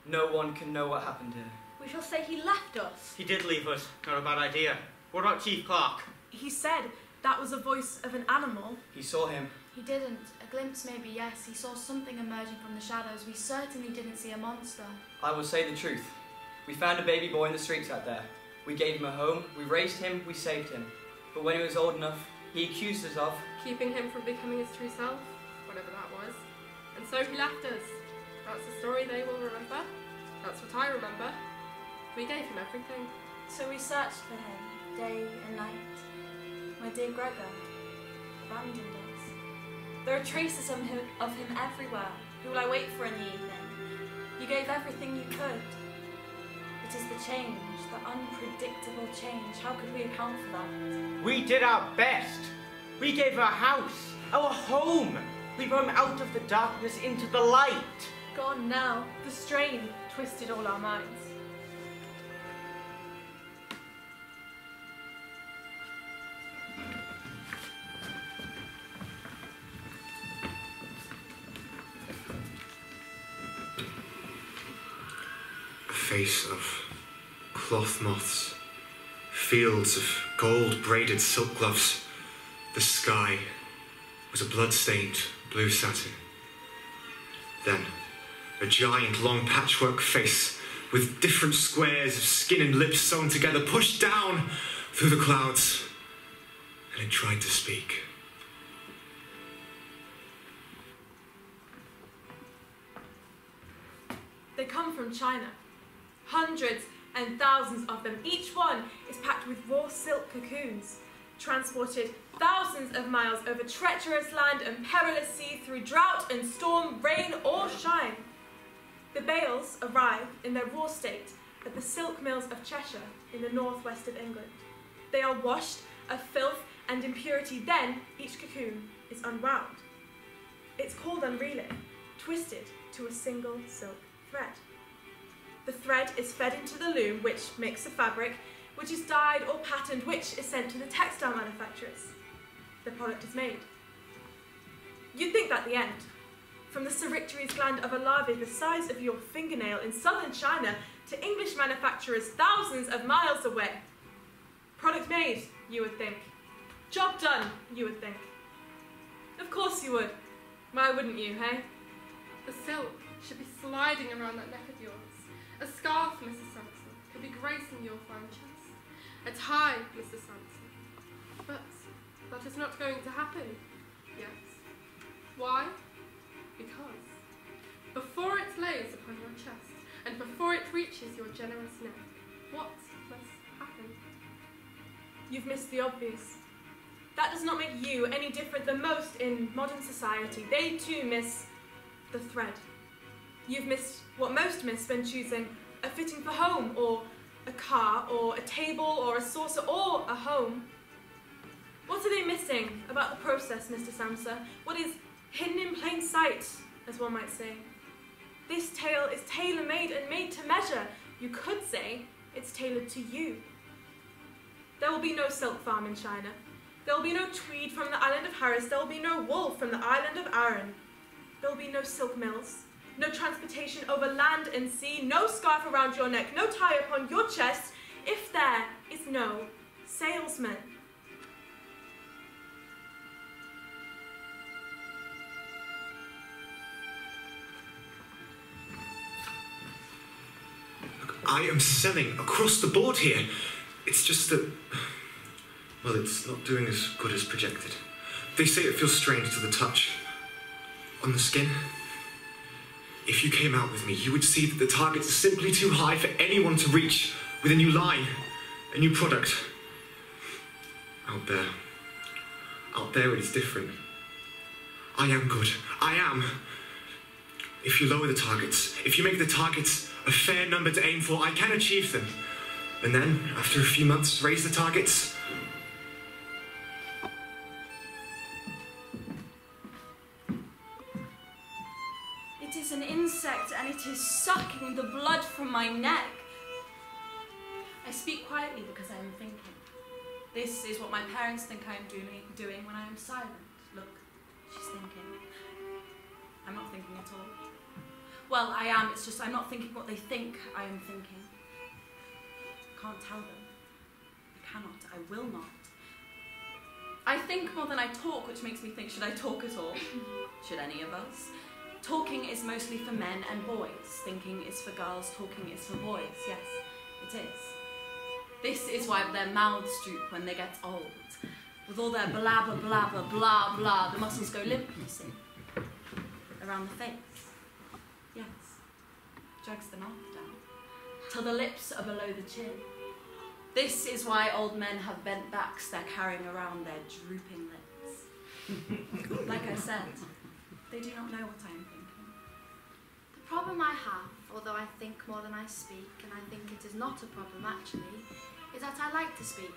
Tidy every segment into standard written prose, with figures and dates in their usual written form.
No one can know what happened here. We shall say he left us. He did leave us. Not a bad idea. What about Chief Clark? He said that was the voice of an animal. He saw him. He didn't. A glimpse maybe, yes. He saw something emerging from the shadows. We certainly didn't see a monster. I will say the truth. We found a baby boy in the streets out there. We gave him a home, we raised him, we saved him. But when he was old enough, he accused us of keeping him from becoming his true self, whatever that was. And so he left us. That's the story they will remember. That's what I remember. We gave him everything. So we searched for him, day and night. My dear Gregor abandoned us. There are traces of him everywhere. Who will I wait for in the evening? You gave everything you could. It is the change, the unpredictable change. How could we account for that? We did our best. We gave our house, our home. We brought him out of the darkness into the light. Gone now. The strain twisted all our minds. A face of cloth moths, fields of gold-braided silk gloves. The sky was a blood-stained blue satin. Then, a giant long patchwork face with different squares of skin and lips sewn together pushed down through the clouds, and it tried to speak. They come from China. Hundreds and thousands of them. Each one is packed with raw silk cocoons, transported thousands of miles over treacherous land and perilous sea through drought and storm, rain or shine. The bales arrive in their raw state at the silk mills of Cheshire in the northwest of England. They are washed of filth and impurity, then each cocoon is unwound. It's called unreeling, twisted to a single silk thread. The thread is fed into the loom, which makes the fabric, which is dyed or patterned, which is sent to the textile manufacturers. The product is made. You'd think that the end. From the Syrinx gland of a larvae the size of your fingernail in southern China to English manufacturers thousands of miles away. Product made, you would think. Job done, you would think. Of course you would. Why wouldn't you, hey? The silk should be sliding around that neck of yours. A scarf, Mrs. Sampson, could be gracing your fine chest. A tie, Mrs. Sampson. But that is not going to happen yet. Why? Because before it lays upon your chest, and before it reaches your generous neck, what must happen? You've missed the obvious. That does not make you any different than most in modern society. They too miss the thread. You've missed what most miss when choosing a fitting for home, or a car, or a table, or a saucer, or a home. What are they missing about the process, Mr. Samsa? What is hidden in plain sight, as one might say? This tale is tailor-made and made to measure. You could say it's tailored to you. There will be no silk farm in China. There will be no tweed from the island of Harris. There will be no wool from the island of Arran. There will be no silk mills, no transportation over land and sea, no scarf around your neck, no tie upon your chest, if there is no salesman. Look, I am selling across the board here. It's just that, well, it's not doing as good as projected. They say it feels strange to the touch. On the skin. If you came out with me, you would see that the targets are simply too high for anyone to reach with a new line, a new product. Out there it is different. I am good. I am. If you lower the targets, if you make the targets a fair number to aim for, I can achieve them. And then, after a few months, raise the targets. It is an insect, and it is sucking the blood from my neck. I speak quietly because I am thinking. This is what my parents think I am doing when I am silent. Look, she's thinking. I'm not thinking at all. Well, I am. It's just I'm not thinking what they think I am thinking. I can't tell them. I cannot. I will not. I think more than I talk, which makes me think, should I talk at all? Should any of us? Talking is mostly for men and boys. Thinking is for girls. Talking is for boys. Yes, it is. This is why their mouths droop when they get old. With all their blabber, blabber, blah, blah, the muscles go limp, you see. Around the face. Yes. Drags the mouth down. Till the lips are below the chin. This is why old men have bent backs they're carrying around their drooping lips. Like I said, they do not know what I am thinking. The problem I have, although I think more than I speak, and I think it is not a problem actually, is that I like to speak,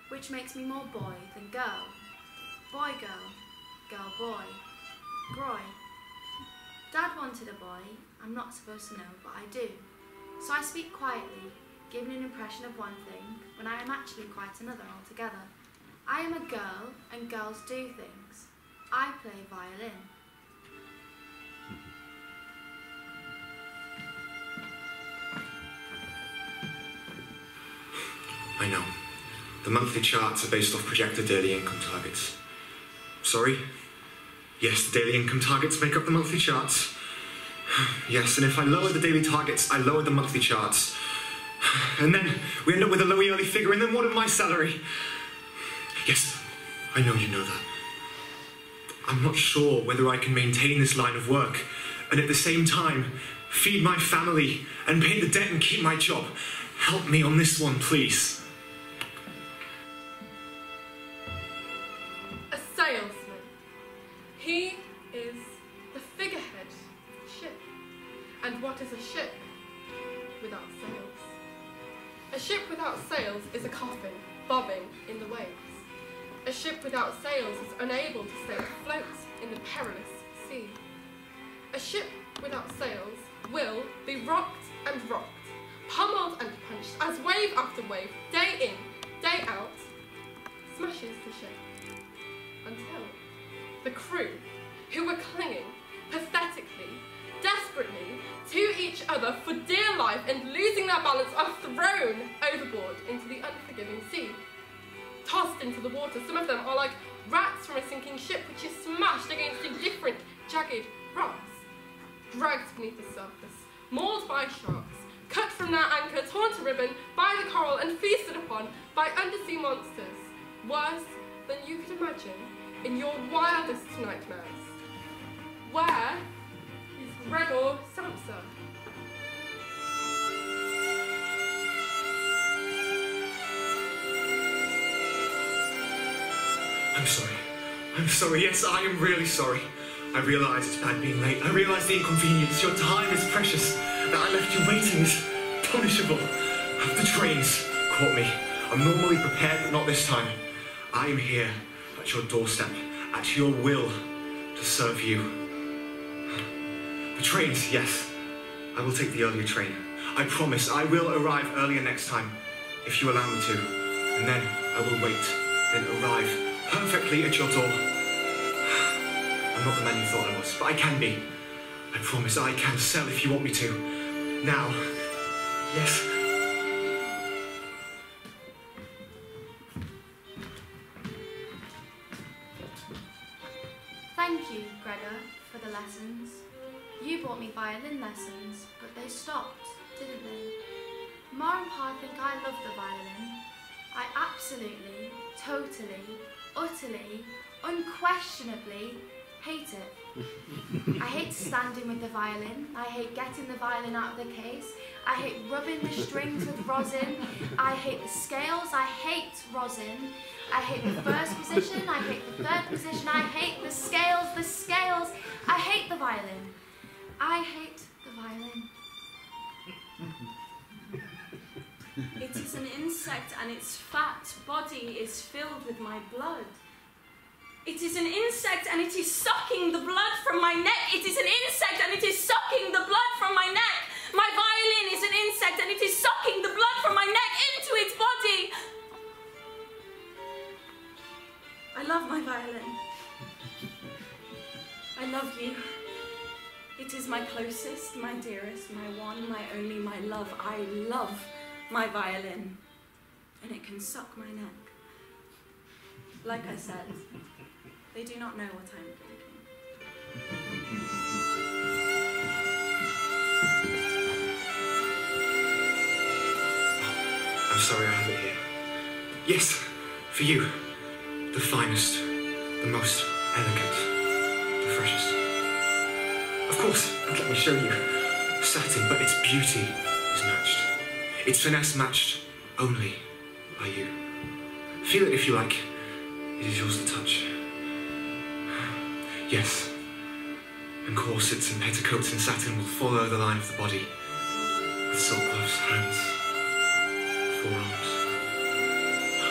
which makes me more boy than girl. Boy, girl. Girl, boy. Broy. Dad wanted a boy. I'm not supposed to know, but I do. So I speak quietly, giving an impression of one thing, when I am actually quite another altogether. I am a girl, and girls do things. I play violin. I know. The monthly charts are based off projected daily income targets. Sorry? Yes, the daily income targets make up the monthly charts. Yes, and if I lower the daily targets, I lower the monthly charts. And then we end up with a low yearly figure, and then what of my salary? Yes, I know you know that. I'm not sure whether I can maintain this line of work, and at the same time, feed my family and pay the debt and keep my job. Help me on this one, please. A salesman. He is the figurehead of the ship. And what is a ship without sails? A ship without sails is a coffin bobbing in the waves. A ship without sails is unable to stay afloat in the perilous sea. A ship without sails will be rocked and rocked, pummeled and punched as wave after wave, day in, day out, smashes the ship. Until the crew, who were clinging pathetically, desperately to each other for dear life and losing their balance, are thrown overboard into the unforgiving sea. Tossed into the water, some of them are like rats from a sinking ship which is smashed against indifferent, jagged rocks. Dragged beneath the surface, mauled by sharks, cut from their anchor, torn to ribbon by the coral and feasted upon by undersea monsters, worse than you could imagine in your wildest nightmares. Where is Gregor Samsa? I'm sorry. I'm sorry. Yes, I am really sorry. I realise it's bad being late. I realise the inconvenience. Your time is precious. That I left you waiting is punishable. The trains caught me. I'm normally prepared, but not this time. I am here at your doorstep, at your will, to serve you. The trains, yes. I will take the earlier train. I promise I will arrive earlier next time, if you allow me to. And then I will wait, then arrive perfectly at your door. I'm not the man you thought I was, but I can be. I promise I can sell if you want me to. Now. Yes. Thank you, Gregor, for the lessons. You bought me violin lessons, but they stopped, didn't they? Ma and Pa think I love the violin. I absolutely, totally, utterly, unquestionably hate it. I hate standing with the violin. I hate getting the violin out of the case. I hate rubbing the strings with rosin. I hate the scales. I hate rosin. I hate the first position. I hate the third position. I hate the scales. The scales. I hate the violin. I hate the violin. It is an insect and its fat body is filled with my blood. It is an insect and it is sucking the blood from my neck. It is an insect and it is sucking the blood from my neck. My violin is an insect and it is sucking the blood from my neck into its body. I love my violin. I love you. It is my closest, my dearest, my one, my only, my love. I love my violin, and it can suck my neck. Like I said, they do not know what I am thinking. I'm sorry I have it here. Yes, for you. The finest, the most elegant, the freshest. Of course, and let me show you. Satin, but its beauty is matched. Its finesse matched only by you. Feel it if you like. It is yours to touch. Yes. And corsets and petticoats in satin will follow the line of the body. With silk gloves, hands, forearms.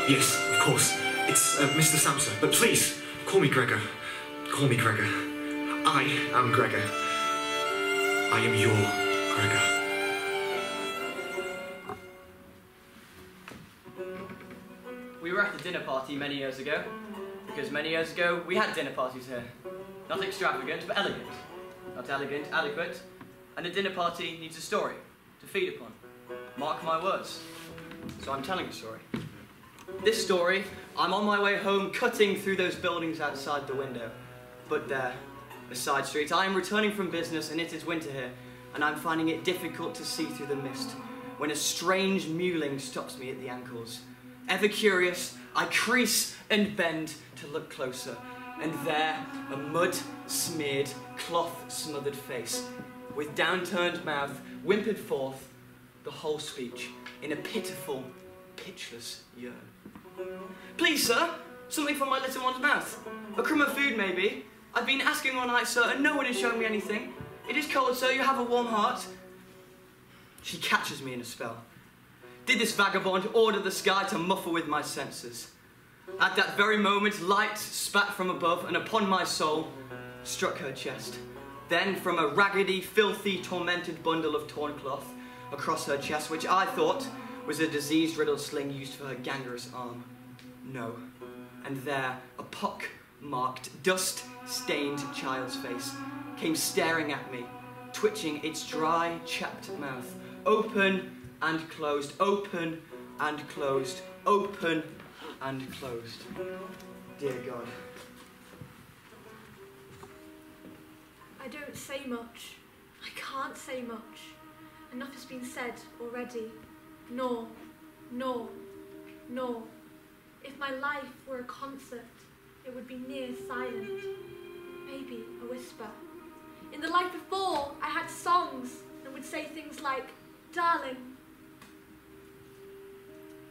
Yes, of course. It's Mr. Sampson, but please, call me Gregor. Call me Gregor. I am Gregor. I am your Gregor. We were at a dinner party many years ago, because many years ago we had dinner parties here. Not extravagant, but elegant. Not elegant, adequate. And a dinner party needs a story to feed upon. Mark my words. So I'm telling a story. This story, I'm on my way home cutting through those buildings outside the window. But there, a side street, I am returning from business and it is winter here, and I'm finding it difficult to see through the mist, when a strange mewling stops me at the ankles. Ever curious, I crease and bend to look closer, and there, a mud-smeared, cloth-smothered face, with downturned mouth, whimpered forth the whole speech in a pitiful, pitchless yearn. Please, sir, something from my little one's mouth. A crumb of food, maybe. I've been asking all night, sir, and no one has shown me anything. It is cold, sir, you have a warm heart. She catches me in a spell. Did this vagabond order the sky to muffle with my senses? At that very moment, light spat from above, and upon my soul struck her chest. Then, from a raggedy, filthy, tormented bundle of torn cloth across her chest, which I thought was a disease-riddled sling used for her gangrenous arm. No. And there, a pock-marked, dust-stained child's face came staring at me, twitching its dry, chapped mouth, open and closed, open and closed, open and closed. Dear God. I don't say much. I can't say much. Enough has been said already. Nor. If my life were a concert, it would be near silent. Maybe a whisper. In the life before, I had songs and would say things like, darling.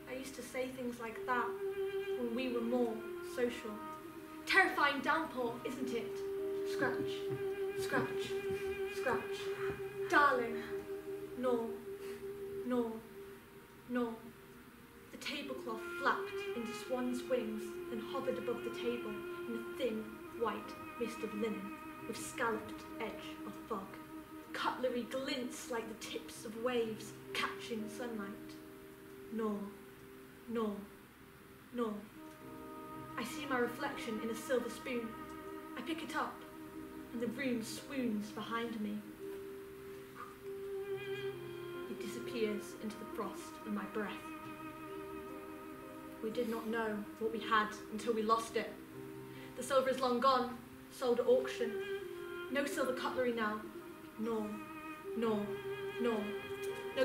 I used to say things like that when we were more social. Terrifying downpour, isn't it? Scratch, scratch, scratch. Darling. No. The tablecloth flapped into swan's wings and hovered above the table in a thin, white mist of linen with scalloped edge of fog. Cutlery glints like the tips of waves catching sunlight. No. I see my reflection in a silver spoon. I pick it up, and the room swoons behind me. It disappears into the frost of my breath. We did not know what we had until we lost it. The silver is long gone, sold at auction. No silver cutlery now. No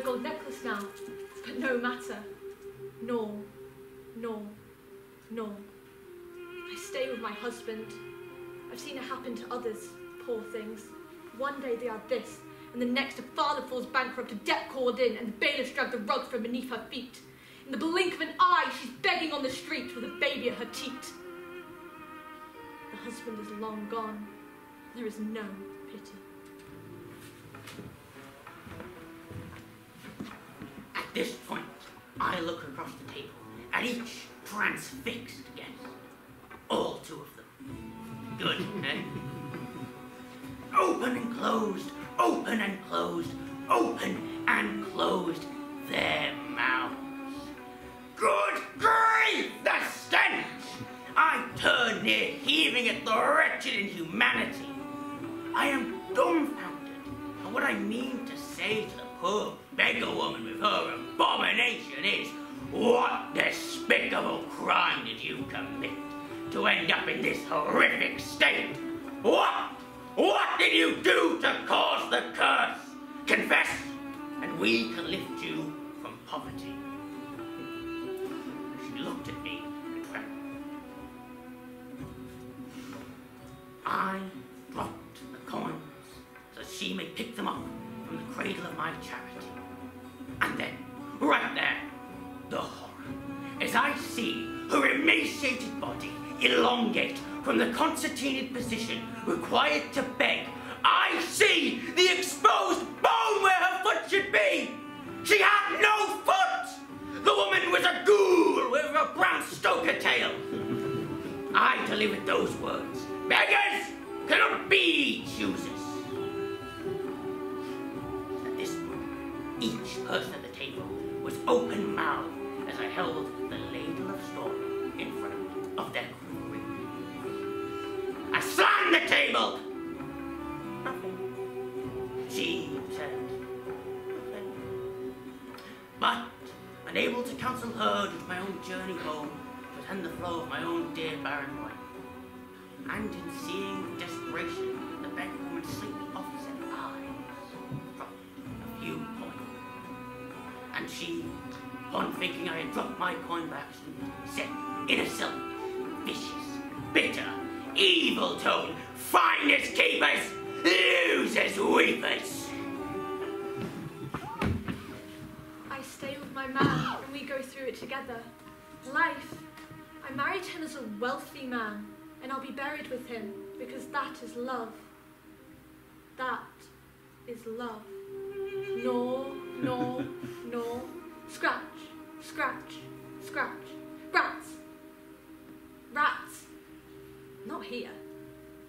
gold necklace now, but no matter. No. I stay with my husband. I've seen it happen to others, poor things. One day they are this, and the next a father falls bankrupt, a debt called in, and the bailiffs drag the rug from beneath her feet. In the blink of an eye, she's begging on the street with a baby at her teat. The husband is long gone. There is no pity. At this point, I look across the table at each transfixed guest. All two of them. Good, eh? Open and closed, open and closed, open and closed their mouths. Good grief, the stench! I turn near, heaving at the wretched inhumanity. I am dumbfounded what I mean to say to the poor beggar woman with her abomination is, what despicable crime did you commit to end up in this horrific state? What did you do to cause the curse? Confess, and we can lift you from poverty. She looked at me and wept. I dropped the coins so she may pick them up from the cradle of my charity. And then, right there, the horror, as I see her emaciated body elongate from the concertinaed position required to beg, I see the exposed bone where her foot should be. She had no foot. The woman was a ghoul with a brown stoker tail. I delivered those words. Beggars cannot be choosers. At this point, each person at the table was open-mouthed as I held the ladle of straw in front of their crew. I slammed the table. Nothing. She said nothing. But, unable to counsel her due to my own journey home, to attend the flow of my own dear barren wife, and in seeing with desperation the beggar woman's sleepy opposite eyes dropped a few coins, and she, upon thinking I had dropped my coin by accident, said in a sullen, vicious, bitter, evil tone, "Finders keepers, losers weepers." I stay with my man and we go through it together. Life. I married him as a wealthy man, and I'll be buried with him because that is love. That is love. Gnaw, gnaw, gnaw. Scratch, scratch, scratch. Rats. Rats. Not here.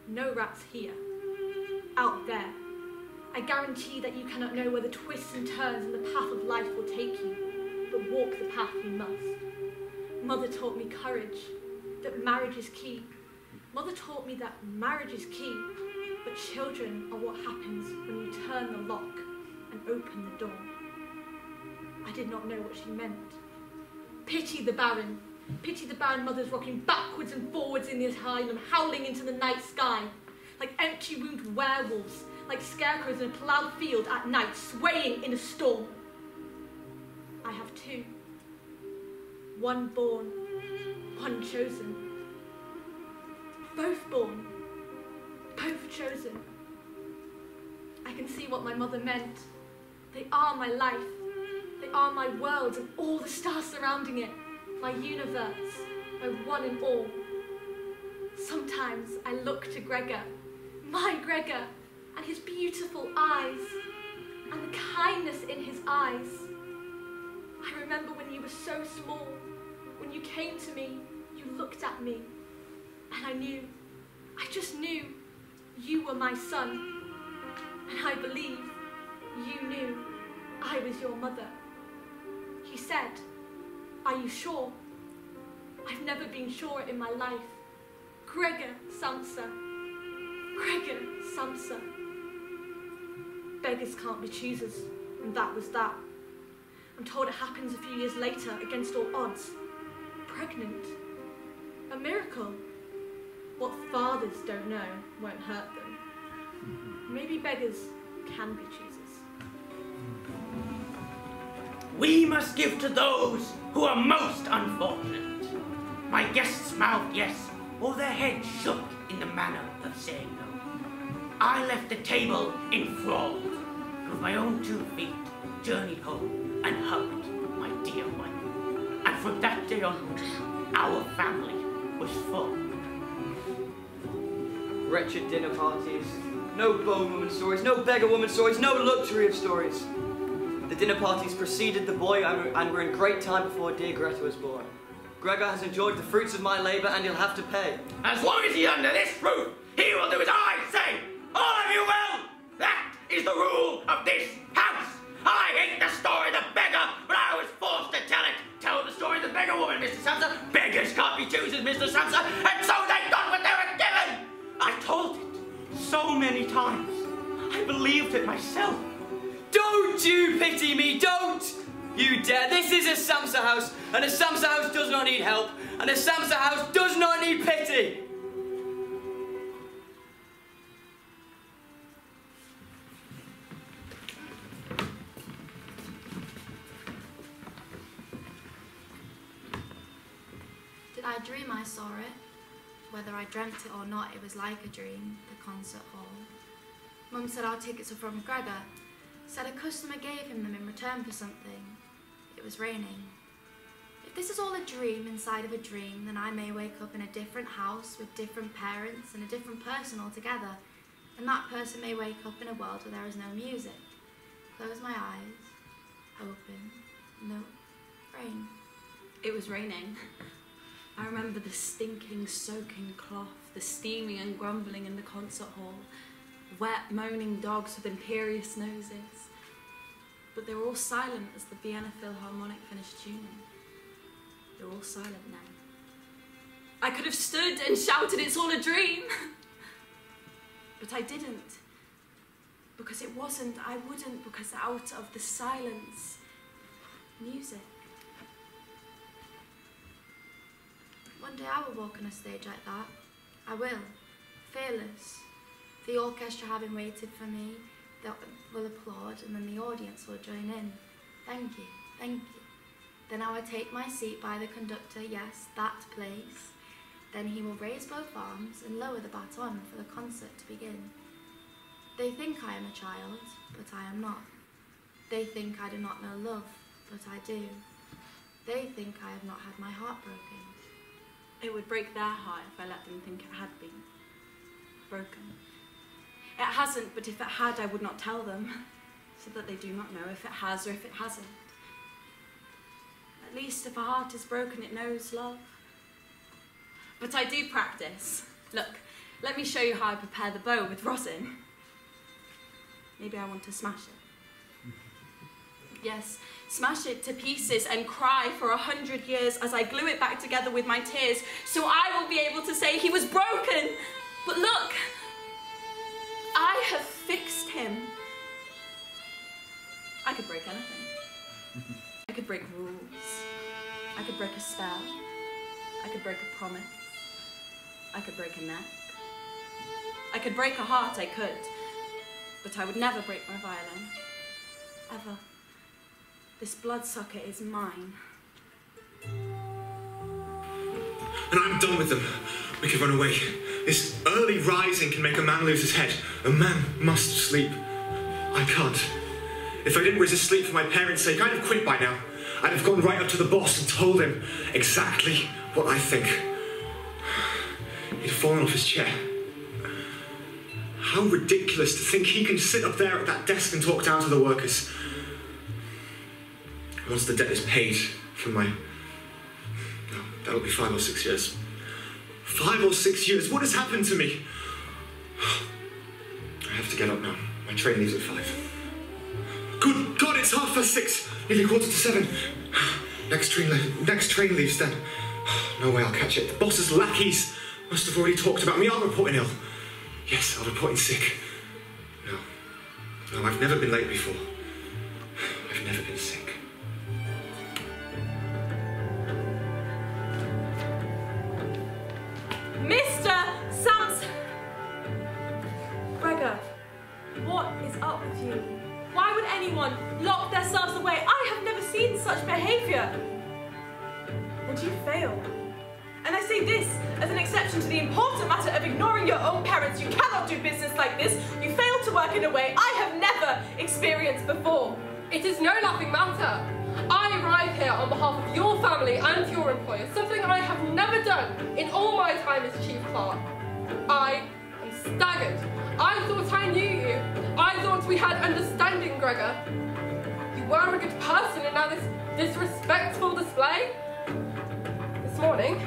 No rats here. Out there. I guarantee that you cannot know where the twists and turns in the path of life will take you, but walk the path you must. Mother taught me courage, that marriage is key. Mother taught me that marriage is key, but children are what happens when you turn the lock and open the door. I did not know what she meant. Pity the barren. Pity the barren mothers rocking backwards and forwards in the asylum, howling into the night sky, like empty wombed werewolves, like scarecrows in a ploughed field at night, swaying in a storm. I have two. One born, one chosen. Both born, both chosen. I can see what my mother meant. They are my life. They are my world and all the stars surrounding it. My universe, my one and all. Sometimes I look to Gregor, my Gregor, and his beautiful eyes, and the kindness in his eyes. I remember when you were so small, when you came to me, you looked at me, and I just knew you were my son, and I believe you knew I was your mother. He said, "Are you sure?" I've never been sure in my life. Gregor Samsa. Gregor Samsa. Beggars can't be choosers, and that was that. I'm told it happens a few years later against all odds. Pregnant. A miracle. What fathers don't know won't hurt them. Maybe beggars can be choosers. We must give to those who are most unfortunate. My guests mouthed yes, or their heads shook in the manner of saying no. I left the table enthralled, and with my own 2 feet journeyed home and hugged my dear wife. And from that day onwards, our family was full. Wretched dinner parties, no bone woman stories, no beggar woman stories, no luxury of stories. The dinner parties preceded the boy and were in great time before dear Greta was born. Gregor has enjoyed the fruits of my labour and he'll have to pay. As long as he's under this roof, he will do as I say. All of you will. That is the rule of this house. I hate the story of the beggar, but I was forced to tell it. Tell the story of the beggar woman, Mr. Samsa. Beggars can't be choosers, Mr. Samsa, and so they got what they were given. I told it so many times. I believed it myself. Don't you pity me, don't you dare. This is a Samsa house, and a Samsa house does not need help, and a Samsa house does not need pity. Did I dream I saw it? Whether I dreamt it or not, it was like a dream, the concert hall. Mum said our tickets are from Gregor. Said a customer gave him them in return for something. It was raining. If this is all a dream inside of a dream, then I may wake up in a different house with different parents and a different person altogether. And that person may wake up in a world where there is no music. Close my eyes, open, no rain. It was raining. I remember the stinking, soaking cloth, the steaming and grumbling in the concert hall, wet, moaning dogs with imperious noses. But they were all silent as the Vienna Philharmonic finished tuning. They were all silent now. I could have stood and shouted, "It's all a dream!" But I didn't. Because it wasn't, I wouldn't, because out of the silence, music. One day I will walk on a stage like that. I will. Fearless. The orchestra having waited for me, they will applaud and then the audience will join in. Thank you, thank you. Then I will take my seat by the conductor, yes, that place. Then he will raise both arms and lower the baton for the concert to begin. They think I am a child, but I am not. They think I do not know love, but I do. They think I have not had my heart broken. It would break their heart if I let them think it had been broken. It hasn't, but if it had, I would not tell them, so that they do not know if it has or if it hasn't. At least if a heart is broken, it knows love. But I do practice. Look, let me show you how I prepare the bow with rosin. Maybe I want to smash it. Yes, smash it to pieces and cry for 100 years as I glue it back together with my tears, so I will be able to say he was broken. But look, I have fixed him. I could break anything. I could break rules. I could break a spell. I could break a promise. I could break a neck. I could break a heart, I could. But I would never break my violin. Ever. This bloodsucker is mine. And I'm done with them. We can run away. This early rising can make a man lose his head. A man must sleep. I can't. If I didn't resist sleep for my parents' sake, I'd have quit by now. I'd have gone right up to the boss and told him exactly what I think. He'd fallen off his chair. How ridiculous to think he can sit up there at that desk and talk down to the workers. Once the debt is paid from my... No, that'll be 5 or 6 years. 5 or 6 years? What has happened to me? I have to get up now. My train leaves at 5. Good God, it's 6:30. Nearly 7:15. Next train leaves then. No way I'll catch it. The boss's lackeys must have already talked about me. I'll report in ill. Yes, I'll report in sick. No, I've never been late before. I've never been sick. Mr. Samson! Gregor, what is up with you? Why would anyone lock themselves away? I have never seen such behaviour. And you fail. And I say this as an exception to the important matter of ignoring your own parents. You cannot do business like this. You fail to work in a way I have never experienced before. It is no laughing matter. I arrive here on behalf of your family and your employer, something I have never done in all my time as chief clerk. I am staggered. I thought I knew you. I thought we had understanding, Gregor. You were a good person, and now this disrespectful display? This morning,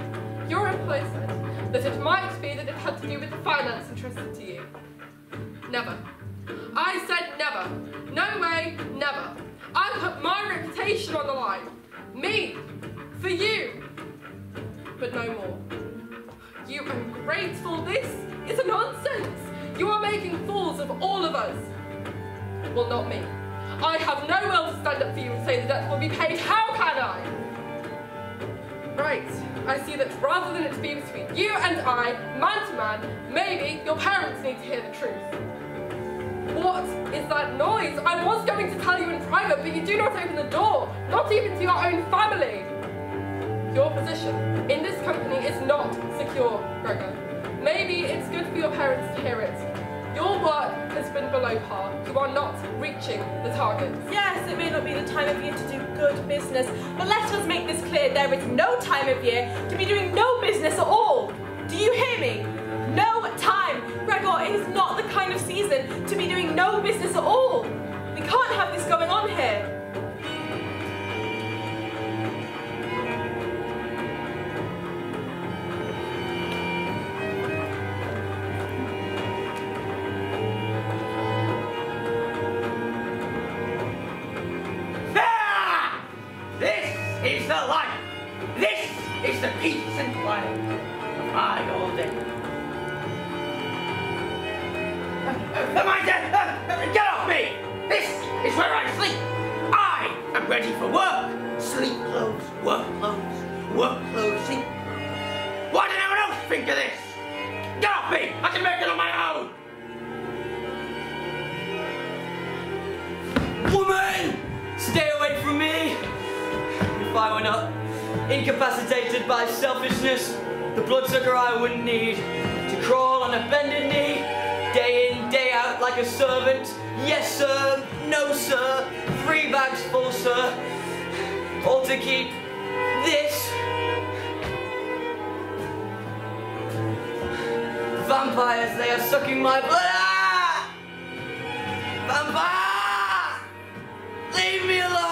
your employer said that it might be that it had to do with the finance entrusted to you. Never. I said never. No way, never. I put my reputation on the line. Me. For you. But no more. You ungrateful, this is nonsense. You are making fools of all of us. Well, not me. I have no will to stand up for you and say the debt will be paid. How can I? Right, I see that rather than it being between you and I, man to man, maybe your parents need to hear the truth. What is that noise? I was going to tell you in private, but you do not open the door, not even to your own family. Your position in this company is not secure, Gregor. Maybe it's good for your parents to hear it. Your work has been below par. You are not reaching the targets. Yes, it may not be the time of year to do good business, but let us make this clear. There is no time of year to be doing no business at all. Do you hear me? No time. Gregor, it is not the kind of season to be doing no business at all. We can't have this going on here. Is the life. This is the peace and quiet of my old age. Am I dead? Get off me! This is where I sleep. I am ready for work. Sleep clothes, work clothes, work clothes, sleep clothes. Why did anyone else think of this? Get off me! I can make it on my own. Woman! Stay away from me! If I were not incapacitated by selfishness, the bloodsucker I wouldn't need to crawl on a bended knee, day in, day out like a servant. Yes, sir. No, sir. 3 bags full, sir. All to keep this. Vampires, they are sucking my blood. Ah! Vampire! Leave me alone!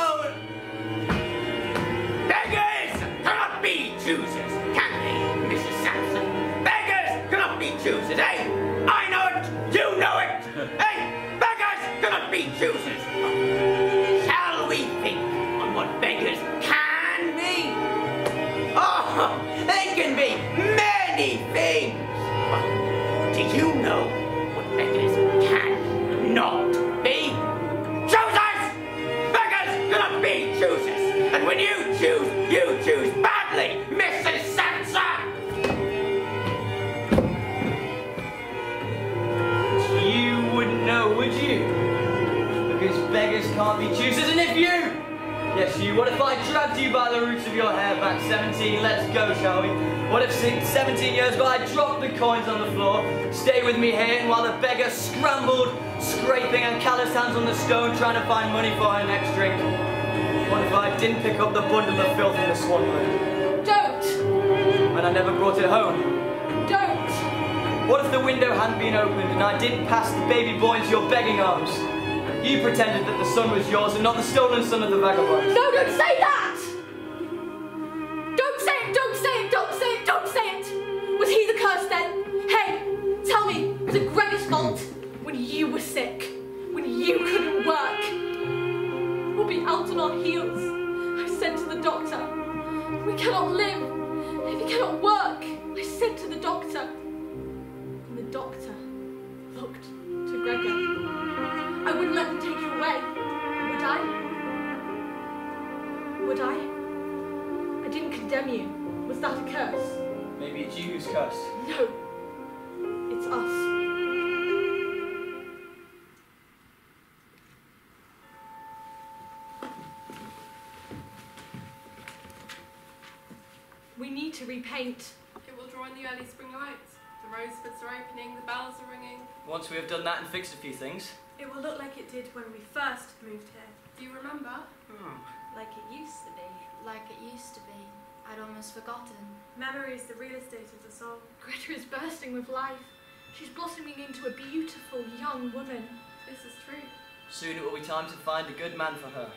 Choosers, can they, Mrs. Sampson? Beggars cannot be choosers, eh? I know it, you know it! Hey, beggars cannot be choosers! Shall we think on what beggars can be? Oh, they can be many things! But do you know what beggars cannot be? Choosers! Beggars cannot be choosers! And when you choose badly, Mrs. Sansa! You wouldn't know, would you? Because beggars can't be choosers, and if you... Yes, you, what if I dragged you by the roots of your hair back 17? Let's go, shall we? What if 17 years ago I dropped the coins on the floor, stay with me here, and while the beggar scrambled, scraping her calloused hands on the stone, trying to find money for her next drink? What if I didn't pick up the bundle of filth in the swan room? Don't! And I never brought it home? Don't! What if the window hadn't been opened and I didn't pass the baby boy into your begging arms? You pretended that the son was yours and not the stolen son of the vagabond. No, don't say that! Don't say it, don't say it, don't say it, don't say it! Was he the curse then? Hey, tell me, was it Gregor's fault? When you were sick? When you couldn't work? We'll be out on our heels. I said to the doctor, we cannot live if he cannot work. I said to the doctor, and the doctor looked to Gregor. I wouldn't let them take you away, would I? Would I? I didn't condemn you. Was that a curse? Maybe it's you who's cursed. No, it's us. We need to repaint. It will draw in the early spring lights. The rosebuds are opening, the bells are ringing. Once we have done that and fixed a few things. It will look like it did when we first moved here. Do you remember? Like it used to be. Like it used to be. I'd almost forgotten. Memory is the real estate of the soul. Greta is bursting with life. She's blossoming into a beautiful young woman. This is true. Soon it will be time to find a good man for her.